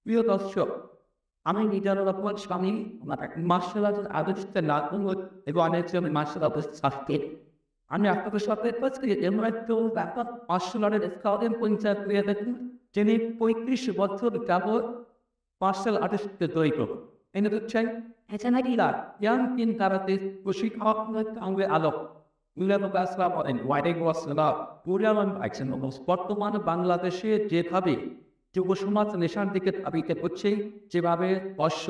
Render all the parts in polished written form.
প্রিয় দর্শক, আমি মিজানুর রহমান স্বামী। মার্শাল আর্টের আদর্শে নাটক এবং অনেকজন মার্শাল আর্টের শাস্ত্রে আমি আপনাদের সাথে আজকে এমন একজন ব্যাপক মার্শাল আর্টের স্কাউটের পরিচয় করে দেখুন, যিনি 35 বছর যাবৎ মার্শাল আর্টের সাথে জড়িত। এনে হচ্ছেন হেচানাকিরা ইয়াং কিন কারাতে প্রশিক্ষক সঙ্গে আলোক বর্তমানে বাংলাদেশে যেভাবে যুব সমাজ নেশার দিকে ধাবিত হচ্ছে, যেভাবে অশ্ব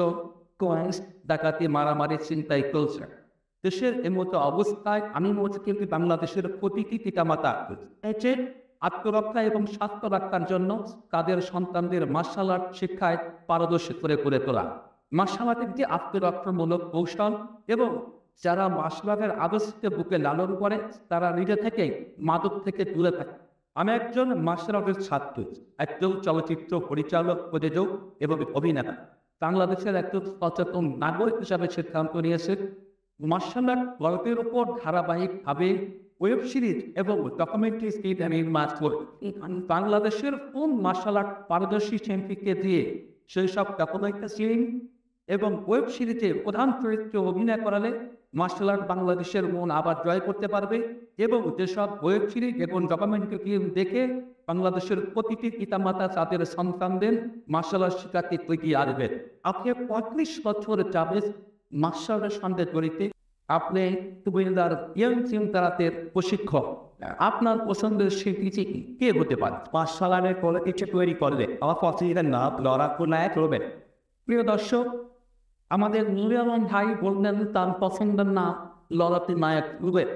কয়েন্স ডাকাতি মারামারি চিন্তায় চলছে, দেশের এমতো অবস্থায় আমি মনে করি বাংলাদেশের প্রতিটি পিতামাতা এসে আত্মরক্ষা এবং স্বাস্থ্য রক্ষার জন্য তাদের সন্তানদের মার্শাল আর্ট শিক্ষায় পারদর্শী করে গড়ে তোলা। মার্শাল আর্ট একটি আত্মরক্ষামূলক কৌশল এবং যারা মার্শাল আর্টের আদর্শকে বুকে লালন করে তারা নিজে থেকেই মাদক থেকে দূরে থাকে। আমি একজন মার্শাল আর্টের ছাত্র, একজন চলচ্চিত্র পরিচালক, প্রযোজক এবং অভিনেতা। বাংলাদেশের একজন সচেতন নাগরিক হিসাবে সিদ্ধান্ত নিয়েছে মার্শাল আর্ট গল্পের উপর ধারাবাহিকভাবে ওয়েব সিরিজ এবং ডকুমেন্টারি সিরিজ নির্মাণ করে বাংলাদেশের কোন মার্শাল আর্ট পারদর্শী শিল্পীকে দিয়ে সেই সব ডকুমেন্টারি সিরিজ এবং ওয়েব সিরিজে প্রধান চরিত্রে অভিনয় করালে মার্শাল আর্ট বাংলাদেশের মন আবার জয় করতে পারবে এবং যেসব ওয়েব সিরিজ এবং ডকুমেন্টারি ফিল্ম দেখে বাংলাদেশের প্রতিটি পিতামাতা তাদের সন্তানদের মার্শাল আর্ট শিক্ষাকে এগিয়ে আসবে। আপনি 35 বছর যাবে মার্শাল আর্টের সঙ্গে জড়িত, আপনি টুবিলদার ইয়ং চিন্তারাতের প্রশিক্ষক, আপনার পছন্দের শিল্পী কে হতে পারে? মার্শাল আর্টের কোনো কিছু তৈরি করলে আমার পছন্দের নাম লড়াকু নায়ক রবেন। প্রিয় দর্শক, আমাদের নুরে আলম ভাই বললেন তার পছন্দের নাম লড়াতে নায়ক রুবেল।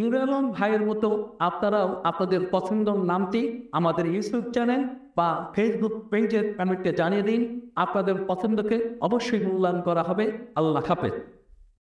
নুরে আলম ভাইয়ের মতো আপনারাও আপনাদের পছন্দের নামটি আমাদের ইউটিউব চ্যানেল বা ফেসবুক পেজের কমেন্টে জানিয়ে দিন। আপনাদের পছন্দকে অবশ্যই মূল্যায়ন করা হবে। আল্লাহ হাফেজ।